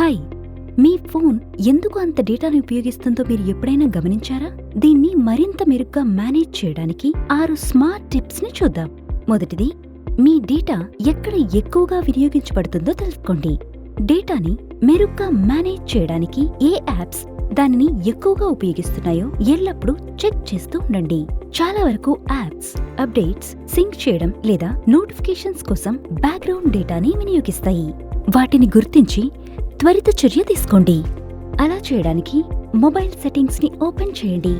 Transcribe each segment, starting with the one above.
Hi, మీ phone ఎందుకు అంత డేటాను ఉపయోగిస్తుందో మీరు ఎప్పుడైనా గమనించారా? దీన్ని మరింత మెరుగ్గా మేనేజ్ చేయడానికి 6 స్మార్ట్ టిప్స్ ని చూద్దాం. మొదటిది, మీ డేటా ఎక్కడ ఎక్కువగా వినియోగించబడుతుందో తెలుసుకోండి. డేటాని మెరుగ్గా మేనేజ్ చేయడానికి ఏ యాప్స్ దానిని ఎక్కువగా ఉపయోగిస్తున్నాయో ఎల్లప్పుడూ చెక్ చేస్తూ ఉండండి. చాలా వరకు యాప్స్ అప్డేట్స్, సింక్ చేయడం లేదా నోటిఫికేషన్స్ కోసం బ్యాక్గ్రౌండ్ డేటాని వినియోగిస్తాయి. వాటిని గుర్తించి త్వరిత చర్య తీసుకోండి. అలా చేయడానికి మొబైల్ సెట్టింగ్స్ ని ఓపెన్ చేయండి.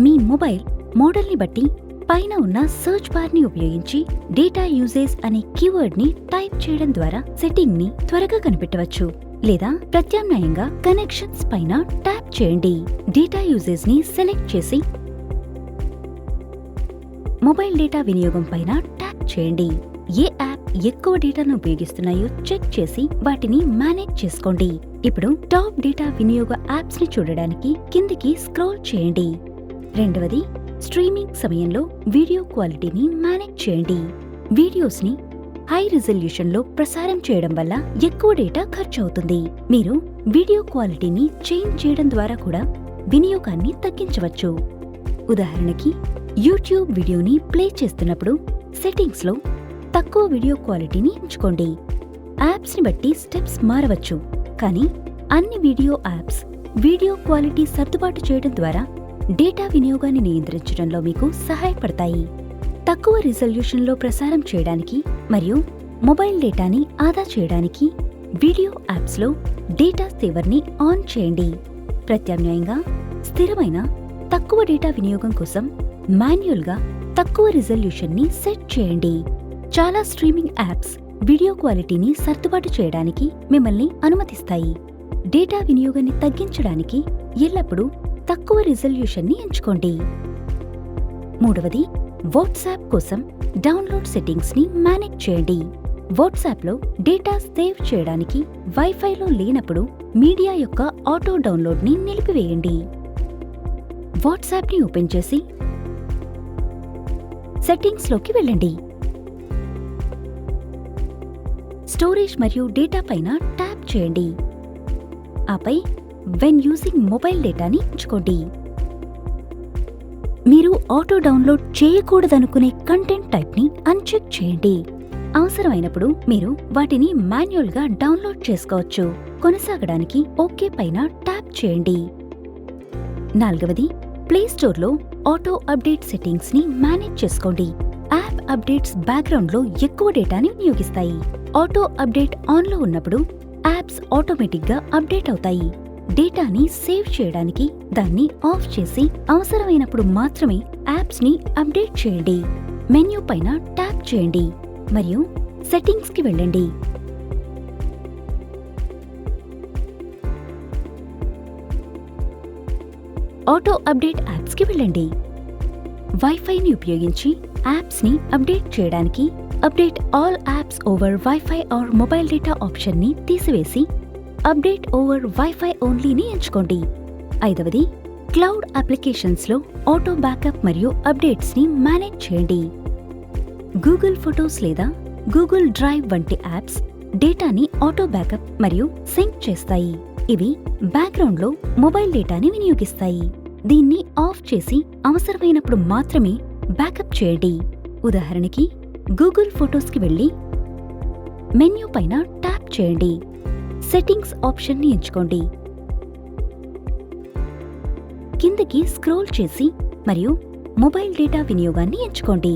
మీ మొబైల్ మోడల్ని బట్టి పైన ఉన్న సర్చ్ బార్ ని ఉపయోగించి డేటా యూజేజ్ అనే కీవర్డ్ ని టైప్ చేయడం ద్వారా సెట్టింగ్ ని త్వరగా కనిపెట్టవచ్చు. లేదా ప్రత్యామ్నాయంగా కనెక్షన్స్ పైన ట్యాప్ చేయండి. డేటా యూజేజ్ ని సెలెక్ట్ చేసి మొబైల్ డేటా వినియోగం పైన ట్యాప్ చేయండి. ఏ యాప్ ఎక్కువ డేటాను ఉపయోగిస్తున్నాయో చెక్ చేసి వాటిని మేనేజ్ చేసుకోండి. ఇప్పుడు టాప్ డేటా వినియోగ యాప్స్ ని చూడడానికి కిందికి స్క్రోల్ చేయండి. రెండవది, స్ట్రీమింగ్ సమయంలో వీడియో క్వాలిటీని మేనేజ్ చేయండి. వీడియోస్ ని హై రిజల్యూషన్ లో ప్రసారం చేయడం వల్ల ఎక్కువ డేటా ఖర్చు అవుతుంది. మీరు వీడియో క్వాలిటీని చేంజ్ చేయడం ద్వారా కూడా వినియోగాన్ని తగ్గించవచ్చు. ఉదాహరణకి, యూట్యూబ్ వీడియోని ప్లే చేస్తున్నప్పుడు సెట్టింగ్స్ లో తక్కువ వీడియో క్వాలిటీని ఎంచుకోండి. యాప్స్ ని బట్టి స్టెప్స్ మారవచ్చు, కానీ అన్ని వీడియో యాప్స్ వీడియో క్వాలిటీ సర్దుబాటు చేయడం ద్వారా డేటా వినియోగాన్ని నియంత్రించడంలో మీకు సహాయపడతాయి. తక్కువ రిజల్యూషన్ లో ప్రసారం చేయడానికి మరియు మొబైల్ డేటాని ఆదా చేయడానికి వీడియో యాప్స్ లో డేటా సేవర్ ని ఆన్ చేయండి. ప్రత్యామ్నాయంగా స్థిరమైన తక్కువ డేటా వినియోగం కోసం మాన్యువల్ గా తక్కువ రిజల్యూషన్ ని సెట్ చేయండి. చాలా స్ట్రీమింగ్ యాప్స్ వీడియో క్వాలిటీని సర్దుబాటు చేయడానికి మిమ్మల్ని అనుమతిస్తాయి. డేటా వినియోగాన్ని తగ్గించడానికి ఎల్లప్పుడూ తక్కువ రిజల్యూషన్ ని ఎంచుకోండి. మూడవది, వాట్సాప్ కోసం డౌన్లోడ్ సెట్టింగ్స్ ని మేనేజ్ చేయండి. వాట్సాప్ లో డేటా సేవ్ చేయడానికి వైఫైలో లేనప్పుడు మీడియా యొక్క ఆటో డౌన్లోడ్ ని నిలిపివేయండి. వాట్సాప్ ని ఓపెన్ చేసి సెట్టింగ్స్ లోకి వెళ్ళండి. స్టోరేజ్ మరియు డేటా పైన ట్యాప్ చేయండి. ఆపై వెన్ యూజింగ్ మొబైల్ డేటాని ఎంచుకోండి. మీరు ఆటో డౌన్లోడ్ చేయకూడదనుకునే కంటెంట్ టైప్ ని అన్చెక్ చేయండి. అవసరమైనప్పుడు మీరు వాటిని మాన్యువల్ గా డౌన్లోడ్ చేసుకోవచ్చు. కొనసాగడానికి ఓకే పైన ట్యాప్ చేయండి. నాలుగవది, ప్లే స్టోర్ లో ఆటో అప్డేట్ సెట్టింగ్స్ ని మేనేజ్ చేసుకోండి. యాప్ అప్డేట్స్ బ్యాక్గ్రౌండ్ లో ఎక్కువ డేటాని వినియోగిస్తాయి. ఆటో అప్డేట్ ఆన్ లో ఉన్నప్పుడు యాప్స్ ఆటోమేటిక్ గా అప్డేట్ అవుతాయి. డేటాని సేవ్ చేయడానికి దాన్ని ఆఫ్ చేసి అవసరమైనప్పుడు మాత్రమే యాప్స్ ని అప్డేట్ చేయండి. మెన్యూ పైన ట్యాప్ చేయండి మరియు సెట్టింగ్స్ కి వెళ్ళండి. ఆటో అప్డేట్ యాప్స్ కి వెళ్ళండి. వైఫైని ఉపయోగించి యాప్స్ ని అప్డేట్ చేయడానికి update all apps over wifi or mobile data option ని తీసివేసి అప్డేట్ ఓవర్ వైఫై ఓన్లీని ఎంచుకోండి. ఐదవది, క్లౌడ్ అప్లికేషన్స్ లో ఆటో బ్యాకప్ మరియు అప్డేట్స్ ని మేనేజ్ చేయండి. గూగుల్ ఫొటోస్ లేదా గూగుల్ డ్రైవ్ వంటి యాప్స్ డేటాని ఆటో బ్యాకప్ మరియు సింక్ చేస్తాయి. ఇవి బ్యాక్గ్రౌండ్ లో మొబైల్ డేటాని వినియోగిస్తాయి. దీన్ని ఆఫ్ చేసి అవసరమైనప్పుడు మాత్రమే బ్యాకప్ చేయండి. ఉదాహరణకి, గూగుల్ ఫొటోస్ కి వెళ్లి మెన్యూ పైన ట్యాప్ చేయండి. సెట్టింగ్స్ ఆప్షన్ ని ఎంచుకోండి. కిందకి స్క్రోల్ చేసి మరియు మొబైల్ డేటా వినియోగాన్ని ఎంచుకోండి.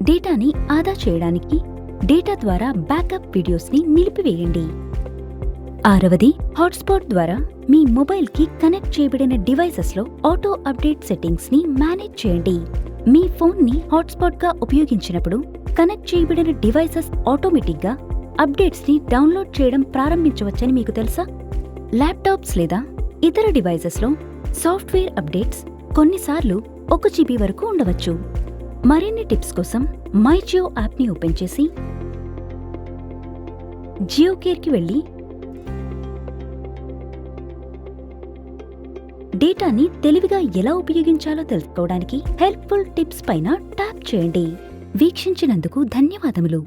డేటాని ఆదా చేయడానికి డేటా ద్వారా బ్యాకప్ వీడియోస్ ని నిలిపివేయండి. ఆరవది, హాట్స్పాట్ ద్వారా మీ మొబైల్ కి కనెక్ట్ చేయబడిన డివైసెస్ లో ఆటో అప్డేట్ సెట్టింగ్స్ ని మేనేజ్ చేయండి. మీ ఫోన్ ని హాట్స్పాట్ గా ఉపయోగించినప్పుడు కనెక్ట్ చేయబడిన డివైసెస్ ఆటోమేటిక్ గా అప్డేట్స్ ని డౌన్లోడ్ చేయడం ప్రారంభించవచ్చని మీకు తెలుసా? ల్యాప్టాప్స్ లేదా ఇతర డివైసెస్ లో సాఫ్ట్వేర్ అప్డేట్స్ కొన్నిసార్లు 1 GB వరకు ఉండవచ్చు. మరిన్ని టిప్స్ కోసం మై జియో యాప్ ని ఓపెన్ చేసి జియో కేర్ కి వెళ్లి డేటాని తెలివిగా ఎలా ఉపయోగించాలో తెలుసుకోవడానికి హెల్ప్ఫుల్ టిప్స్ పైన ట్యాప్ చేయండి. వీక్షించినందుకు ధన్యవాదములు.